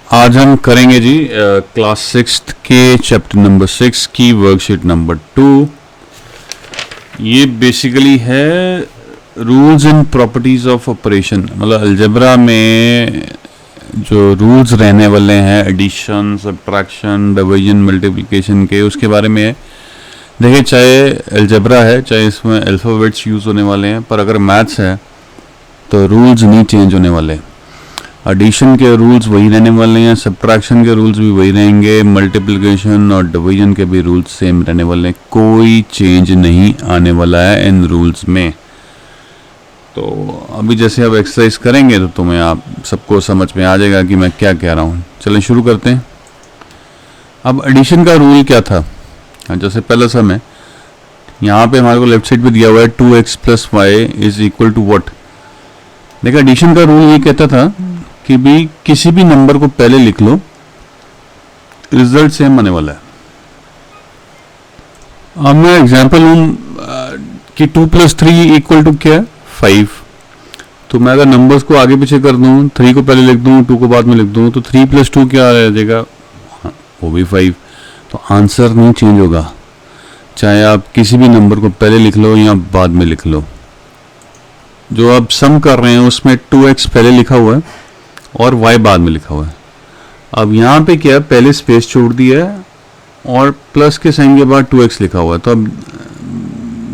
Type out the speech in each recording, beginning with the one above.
आज हम करेंगे जी क्लास 6 के चैप्टर नंबर 6 की वर्कशीट नंबर 2। ये बेसिकली है rules and properties of operation, मतलब अलजेब्रा में जो रूल्स रहने वाले हैं एडिशन, सब्ट्रैक्शन, डिवीजन, मल्टीप्लिकेशन के, उसके बारे में है। देखिए, चाहे अलजेब्रा है, चाहे इसमें अल्फ़ाबेट्स यूज़ होने वाले हैं, पर अगर मैथ्स है तो रूल्स नहीं चेंज होने वाले। एडिशन के रूल्स वही रहने वाले हैं, सब्ट्रैक्शन के रूल्स भी वही रहेंगे, मल्टीप्लिकेशन और डिवीजन के भी रूल्स सेम रहने वाले हैं। कोई चेंज नहीं आने वाला है इन रूल्स में। तो अभी जैसे अब एक्सरसाइज करेंगे तो तुम्हें आप सबको समझ में आ जाएगा कि मैं क्या कह रहा हूँ। चलें शुरू करते हैं। अब एडिशन का रूल क्या था? जैसे पहला सम है, यहाँ पे हमारे को लेफ्ट साइड पे दिया हुआ है 2x + y is equal to what. देखा, एडिशन का रूल ये कहता था कि भी किसी भी नंबर को पहले लिख लो, रिजल्ट सेम आने वाला है। अब मैं एग्जांपल लूँ कि 2 + 3 इक्वल टू क्या है? 5। तो मैं अगर नंबर्स को आगे पीछे कर दूँ, 3 को पहले लिख दूँ, 2 को बाद में लिख दूँ, तो 3 + 2 क्या आ जाएगा? वो भी 5। तो आंसर नहीं चेंज होगा, चाहे आप किसी भी नंबर को पहले लिख लो या बाद में लिख लो। जो आप सम कर रहे हैं उसमें 2x पहले लिखा हुआ है और y बाद में लिखा हुआ है। अब यहाँ पे क्या, पहले स्पेस छोड़ दिया है और प्लस के साइन के बाद 2x लिखा हुआ है। तो अब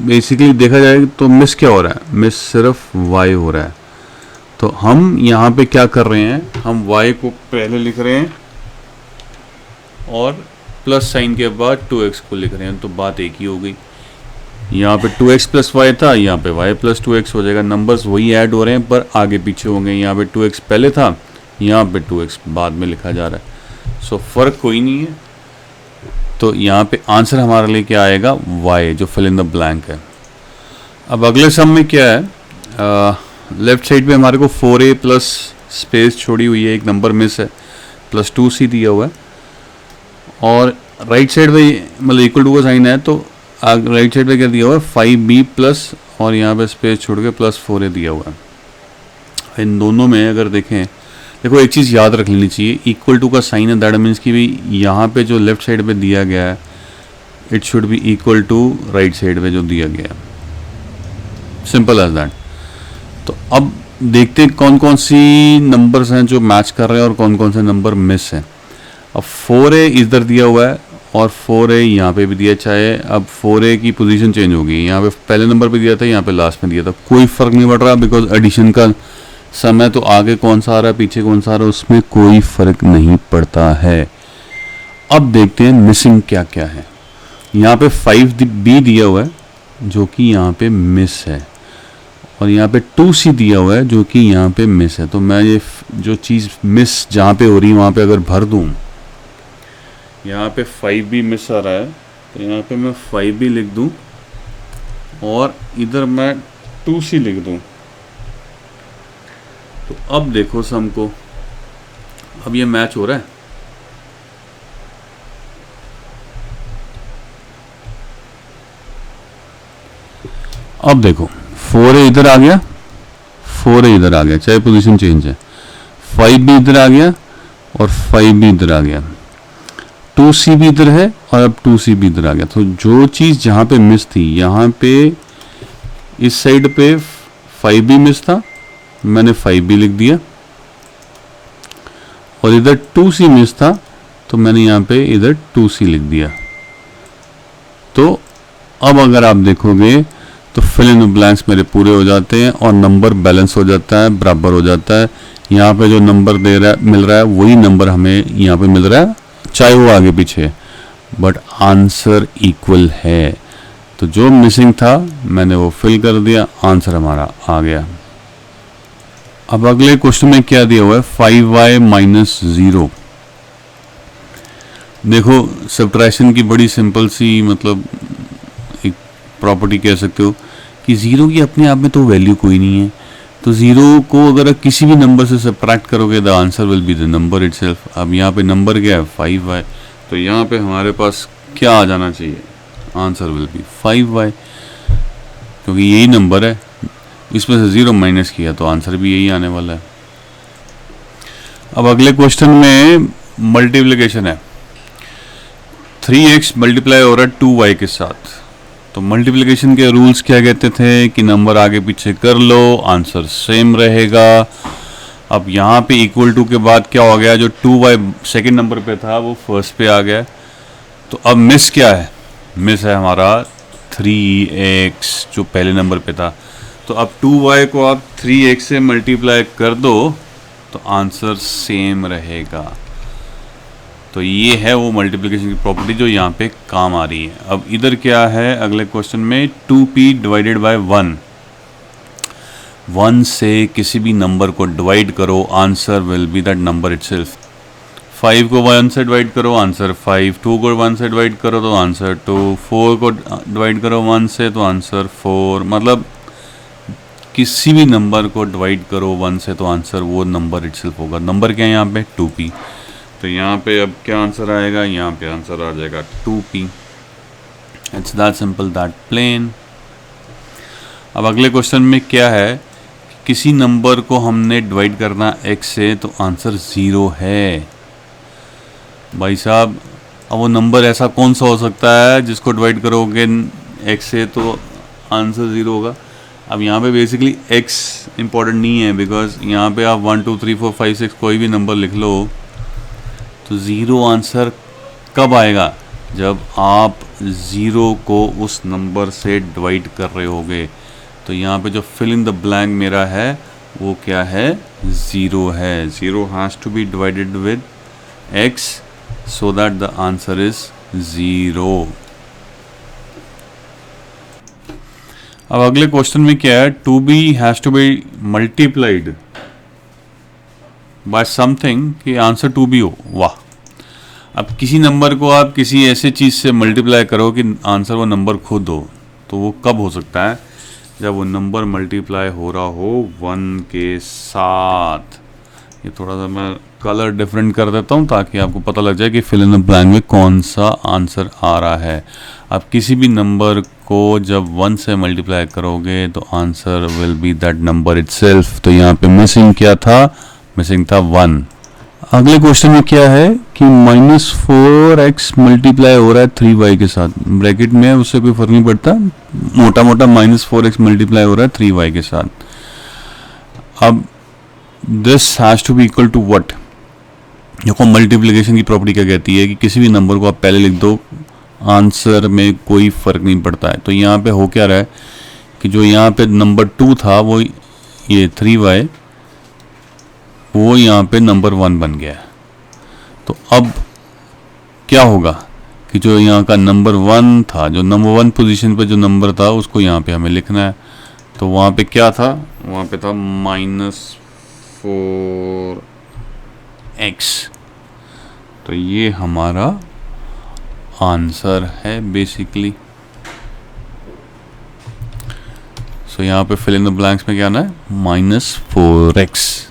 बेसिकली देखा जाए तो मिस क्या हो रहा है? मिस सिर्फ y हो रहा है। तो हम यहाँ पे क्या कर रहे हैं, हम y को पहले लिख रहे हैं और प्लस साइन के बाद 2x को लिख रहे हैं। तो बात एक ही हो गई। यहाँ पे 2x + y था, यहाँ पे y + 2x हो जाएगा। नंबर्स वही ऐड हो रहे हैं पर आगे पीछे होंगे। यहाँ पे 2x पहले था, यहाँ पे 2x बाद में लिखा जा रहा है। सो फ़र्क कोई नहीं है। तो यहाँ पे आंसर हमारे लिए क्या आएगा? y, जो फिल इन द ब्लैंक है। अब अगले सम में क्या है, लेफ्ट साइड पे हमारे को 4a प्लस स्पेस छोड़ी हुई है, एक नंबर मिस है, +2c दिया हुआ है। और राइट साइड पे मतलब इक्वल टू का साइन है, तो राइट साइड पे क्या दिया हुआ है? 5b प्लस और यहाँ पे स्पेस छोड़ के +4a दिया हुआ है। इन दोनों में अगर देखें, देखो एक चीज़ याद रख लेनी चाहिए, इक्वल टू का साइन है, दैट मीन्स कि भी यहाँ पे जो लेफ्ट साइड पे दिया गया है it should be equal to right side पे जो दिया गया है। Simple as that. तो अब देखते हैं कौन कौन सी नंबर्स हैं जो मैच कर रहे हैं और कौन कौन से नंबर मिस हैं। अब 4a इधर दिया हुआ है और 4a यहाँ पे भी दिया, चाहे अब 4a की पोजीशन चेंज होगी, यहाँ पे पहले नंबर पे दिया था, यहाँ पे लास्ट में दिया था, कोई फ़र्क नहीं पड़ रहा, बिकॉज एडिशन का समय तो आगे कौन सा आ रहा है पीछे कौन सा आ रहा है उसमें कोई फ़र्क नहीं पड़ता है। अब देखते हैं मिसिंग क्या क्या है। यहाँ पे 5b दिया हुआ है जो कि यहाँ पे मिस है, और यहाँ पे 2c दिया हुआ है जो कि यहाँ पे मिस है। तो मैं ये जो चीज़ मिस जहाँ पे हो रही है वहाँ पे अगर भर दूँ, यहाँ पे 5b मिस आ रहा है, तो यहाँ पे मैं 5b लिख दूँ और इधर मैं 2c लिख दूँ। तो अब देखो सम को, अब ये मैच हो रहा है। अब देखो 4a इधर आ गया, 4a इधर आ गया, चाहे पोजीशन चेंज है, 5b इधर आ गया और 5b इधर आ गया, 2c भी इधर है और अब 2c भी इधर आ गया। तो जो चीज़ जहाँ पे मिस थी, यहाँ पे इस साइड पे 5b मिस था, मैंने 5b लिख दिया, और इधर 2c मिस था तो मैंने यहाँ पे इधर 2c लिख दिया। तो अब अगर आप देखोगे तो फिल इन द ब्लैंक्स मेरे पूरे हो जाते हैं और नंबर बैलेंस हो जाता है, बराबर हो जाता है। यहाँ पे जो नंबर मिल रहा है वही नंबर हमें यहाँ पे मिल रहा है, चाहे वो आगे पीछे, बट आंसर इक्वल है। तो जो मिसिंग था मैंने वो फिल कर दिया, आंसर हमारा आ गया। अब अगले क्वेश्चन में क्या दिया हुआ है? 5y - 0। देखो, सब्ट्रैक्शन की बड़ी सिंपल सी मतलब एक प्रॉपर्टी कह सकते हो कि 0 की अपने आप में तो वैल्यू कोई नहीं है। तो 0 को अगर किसी भी नंबर से सब्ट्रैक्ट करोगे the answer will be the number itself. अब यहाँ पे नंबर क्या है? 5y। तो यहाँ पे हमारे पास क्या आ जाना चाहिए? आंसर विल बी 5y, क्योंकि यही नंबर है, इसमें से 0 माइनस किया तो आंसर भी यही आने वाला है। अब अगले क्वेश्चन में मल्टीप्लिकेशन है। 3x मल्टीप्लाई हो रहा है 2y के साथ। तो मल्टीप्लिकेशन के रूल्स क्या कहते थे कि नंबर आगे पीछे कर लो, आंसर सेम रहेगा। अब यहाँ पे इक्वल टू के बाद क्या हो गया, जो 2y सेकंड नंबर पे था वो फर्स्ट पे आ गया। तो अब मिस क्या है, मिस है हमारा 3x जो पहले नंबर पे था। तो अब 2y को आप 3x से मल्टीप्लाई कर दो तो आंसर सेम रहेगा। तो ये है वो मल्टीप्लिकेशन की प्रॉपर्टी जो यहाँ पे काम आ रही है। अब इधर क्या है अगले क्वेश्चन में, 2p डिवाइडेड बाय 1। 1 से किसी भी नंबर को डिवाइड करो, answer will be that number itself. 5 को 1 से डिवाइड करो, आंसर 5। 2 को 1 से डिवाइड करो तो आंसर 2। 4 को डिवाइड करो 1 से तो आंसर 4। मतलब किसी भी नंबर को डिवाइड करो 1 से तो आंसर वो नंबर इटसेल्फ होगा। नंबर क्या है यहाँ पे, 2p। तो यहाँ पे अब क्या आंसर आएगा, यहाँ पे आंसर आ जाएगा 2p। It's that simple, that plain. अब अगले क्वेश्चन में क्या है, किसी नंबर को हमने डिवाइड करना x से तो आंसर 0 है। भाई साहब, अब वो नंबर ऐसा कौन सा हो सकता है जिसको डिवाइड करोगे x से तो आंसर 0 होगा। अब यहाँ पे बेसिकली x इम्पॉर्टेंट नहीं है, बिकॉज यहाँ पे आप 1 2 3 4 5 6 कोई भी नंबर लिख लो तो 0 आंसर कब आएगा, जब आप 0 को उस नंबर से डिवाइड कर रहे होगे। तो यहाँ पे जो फिल इन द ब्लैंक मेरा है वो क्या है, 0 है। 0 has to be divided with x so that the answer is 0। अब अगले क्वेश्चन में क्या है, 2b has to be multiplied by something कि आंसर 2b हो। वाह, अब किसी नंबर को आप किसी ऐसे चीज़ से मल्टीप्लाई करो कि आंसर वो नंबर खुद हो, तो वो कब हो सकता है, जब वो नंबर मल्टीप्लाई हो रहा हो 1 के साथ। ये थोड़ा सा मैं कलर डिफरेंट कर देता हूँ ताकि आपको पता लग जाए कि फिल इन द ब्लैंक में कौन सा आंसर आ रहा है। अब किसी भी नंबर को जब 1 से मल्टीप्लाई करोगे तो answer will be that number itself. तो यहाँ पे मिसिंग क्या था, मिसिंग था 1। अगले क्वेश्चन में क्या है कि -4x मल्टीप्लाई हो रहा है 3y के साथ। ब्रैकेट में है उससे कोई फर्क नहीं पड़ता, मोटा मोटा -4x मल्टीप्लाई हो रहा है 3y के साथ। अब this has to be equal to what. देखो मल्टीप्लिकेशन की प्रॉपर्टी क्या कहती है कि किसी भी नंबर को आप पहले लिख दो, आंसर में कोई फ़र्क नहीं पड़ता है। तो यहाँ पे हो क्या रहा है कि जो यहाँ पे नंबर 2 था वो ये 3y, वो यहाँ पे नंबर 1 बन गया है। तो अब क्या होगा कि जो यहाँ का नंबर 1 था, जो नंबर 1 पोजीशन पे जो नंबर था उसको यहाँ पे हमें लिखना है। तो वहाँ पे क्या था, वहाँ पे था -4x। तो ये हमारा आंसर है बेसिकली। सो यहाँ पे फिल इन द ब्लैंक्स में क्या आना है, -4x।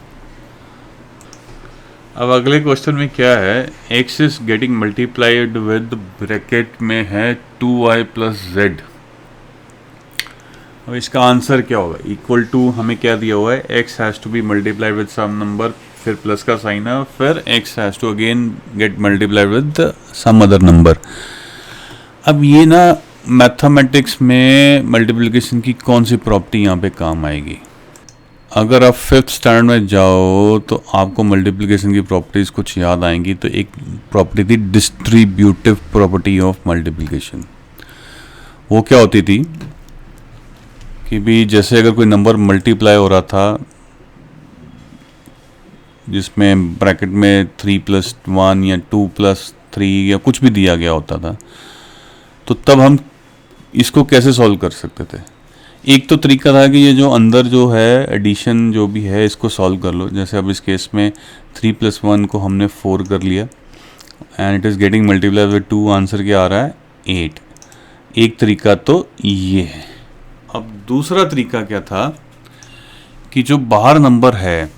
अब अगले क्वेश्चन में क्या है, x is getting multiplied with bracket में है 2y प्लस z। अब इसका आंसर क्या होगा, इक्वल टू हमें क्या दिया हुआ है, x has to be multiplied with some number, फिर प्लस का साइन है, फिर x has to again get multiplied with some other number. अब ये ना मैथमेटिक्स में मल्टीप्लिकेशन की कौन सी प्रॉपर्टी यहाँ पे काम आएगी। अगर आप 5th स्टैंडर्ड में जाओ तो आपको मल्टीप्लिकेशन की प्रॉपर्टीज़ कुछ याद आएंगी। तो एक प्रॉपर्टी थी डिस्ट्रीब्यूटिव प्रॉपर्टी ऑफ मल्टीप्लिकेशन। वो क्या होती थी कि भी जैसे अगर कोई नंबर मल्टीप्लाई हो रहा था जिसमें ब्रैकेट में 3 + 1 या 2 + 3 या कुछ भी दिया गया होता था, तो तब हम इसको कैसे सॉल्व कर सकते थे। एक तो तरीका था कि ये जो अंदर जो है एडिशन जो भी है इसको सॉल्व कर लो। जैसे अब इस केस में 3 + 1 को हमने 4 कर लिया and it is getting multiply with 2, answer क्या आ रहा है 8। एक तरीका तो ये है। अब दूसरा तरीका क्या था कि जो बाहर नंबर है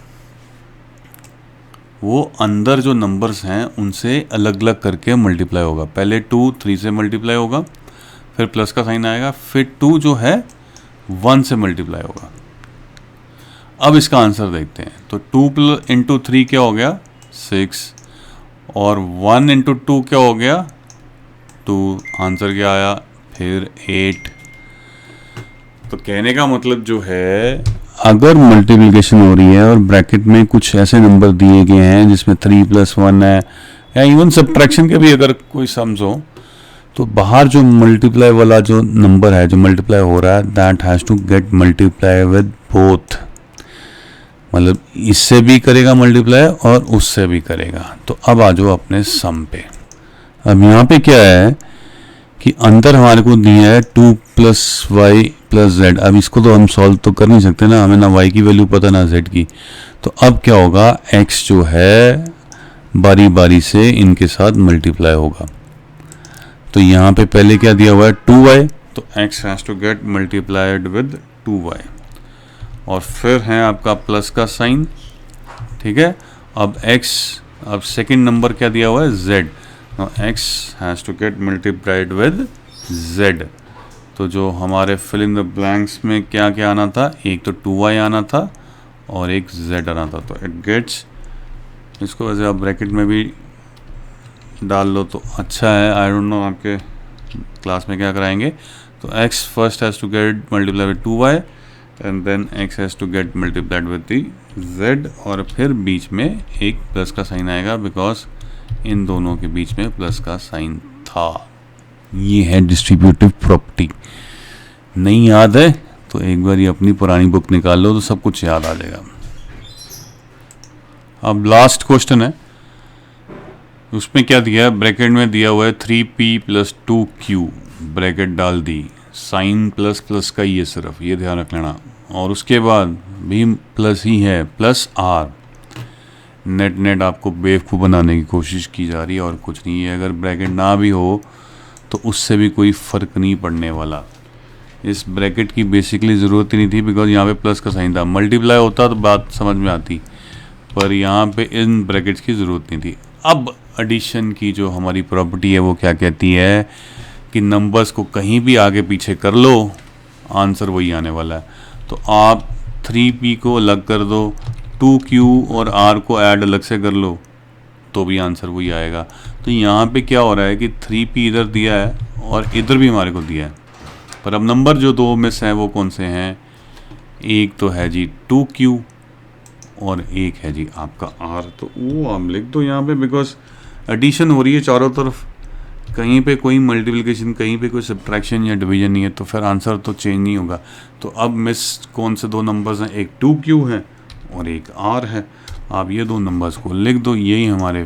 वो अंदर जो नंबर्स हैं उनसे अलग अलग करके मल्टीप्लाई होगा। पहले 2 3 से मल्टीप्लाई होगा, फिर प्लस का साइन आएगा, फिर 2 जो है 1 से मल्टीप्लाई होगा। अब इसका आंसर देखते हैं। तो 2 × 3 क्या हो गया 6 और 1 इंटू 2 क्या हो गया 2, आंसर क्या आया फिर 8। तो कहने का मतलब जो है अगर मल्टीप्लिकेशन हो रही है और ब्रैकेट में कुछ ऐसे नंबर दिए गए हैं जिसमें 3 + 1 है या इवन सब्ट्रैक्शन के भी अगर कोई सम्स हो, तो बाहर जो मल्टीप्लाई वाला जो नंबर है जो मल्टीप्लाई हो रहा है that has to get multiply with both, मतलब इससे भी करेगा मल्टीप्लाई और उससे भी करेगा। तो अब आ जाओ अपने सम पे। अब यहाँ पे क्या है कि अंदर हमारे को दिया है 2 + y + z। अब इसको तो हम सॉल्व तो कर नहीं सकते ना, हमें ना y की वैल्यू पता ना z की। तो अब क्या होगा x जो है बारी बारी से इनके साथ मल्टीप्लाई होगा। तो यहाँ पे पहले क्या दिया हुआ है 2y, तो x has to get multiplied with 2y और फिर है आपका प्लस का साइन, ठीक है। अब सेकंड नंबर क्या दिया हुआ है z, x has to get multiplied with z। तो जो हमारे फिल इन द ब्लैंक्स में क्या क्या आना था, एक तो 2y आना था और एक z आना था। तो इट गेट्स, इसको वैसे आप ब्रैकेट में भी डाल लो तो अच्छा है, आई डोंट नो आपके क्लास में क्या कराएंगे। तो x first has to get multiply with 2y and then x has to get multiplied with the z और फिर बीच में एक प्लस का साइन आएगा बिकॉज इन दोनों के बीच में प्लस का साइन था। ये है डिस्ट्रीब्यूटिव प्रॉपर्टी। नहीं याद है तो एक बार ये अपनी पुरानी बुक निकाल लो तो सब कुछ याद आ जाएगा। अब लास्ट क्वेश्चन है, उसमें क्या दिया है, ब्रैकेट में दिया हुआ है 3p + 2q, ब्रैकेट डाल दी, साइन प्लस प्लस का ये सिर्फ ये ध्यान रख लेना, और उसके बाद भी प्लस ही है प्लस r। नेट आपको बेवकूफ़ बनाने की कोशिश की जा रही है और कुछ नहीं है। अगर ब्रैकेट ना भी हो तो उससे भी कोई फ़र्क नहीं पड़ने वाला। इस ब्रैकेट की बेसिकली ज़रूरत ही नहीं थी बिकॉज यहाँ पे प्लस का साइन था। मल्टीप्लाई होता तो बात समझ में आती, पर यहाँ पे इन ब्रैकेट्स की ज़रूरत नहीं थी। अब एडिशन की जो हमारी प्रॉपर्टी है वो क्या कहती है कि नंबर्स को कहीं भी आगे पीछे कर लो आंसर वही आने वाला है। तो आप 3p को अलग कर दो, 2q और r को ऐड अलग से कर लो तो भी आंसर वही आएगा। तो यहाँ पे क्या हो रहा है कि 3p इधर दिया है और इधर भी हमारे को दिया है, पर अब नंबर जो दो में से हैं वो कौन से हैं, एक तो है जी 2q और एक है जी आपका r। तो वो आप लिख दो यहाँ पे बिकॉज एडिशन हो रही है चारों तरफ, कहीं पे कोई मल्टीप्लिकेशन कहीं पे कोई सब्ट्रैक्शन या डिवीजन नहीं है, तो फिर आंसर तो चेंज नहीं होगा। तो अब मिस कौन से दो नंबर्स हैं, एक 2q है और एक r है। आप ये दो नंबर्स को लिख दो, यही हमारे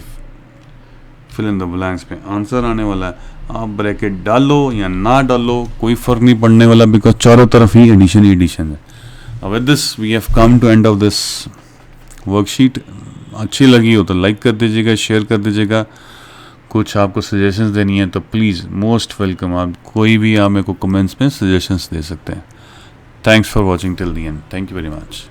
फिल इन द ब्लैंक्स में आंसर आने वाला है। आप ब्रैकेट डालो या ना डालो कोई फ़र्क नहीं पड़ने वाला बिकॉज चारों तरफ ही एडिशन है। With this we have come to end of this worksheet. अच्छी लगी हो तो लाइक कर दीजिएगा, शेयर कर दीजिएगा। कुछ आपको सजेशंस देनी है तो प्लीज़ मोस्ट वेलकम, आप कोई भी आप मेरे को कमेंट्स में सजेशंस दे सकते हैं। Thanks for watching till the end, thank you very much.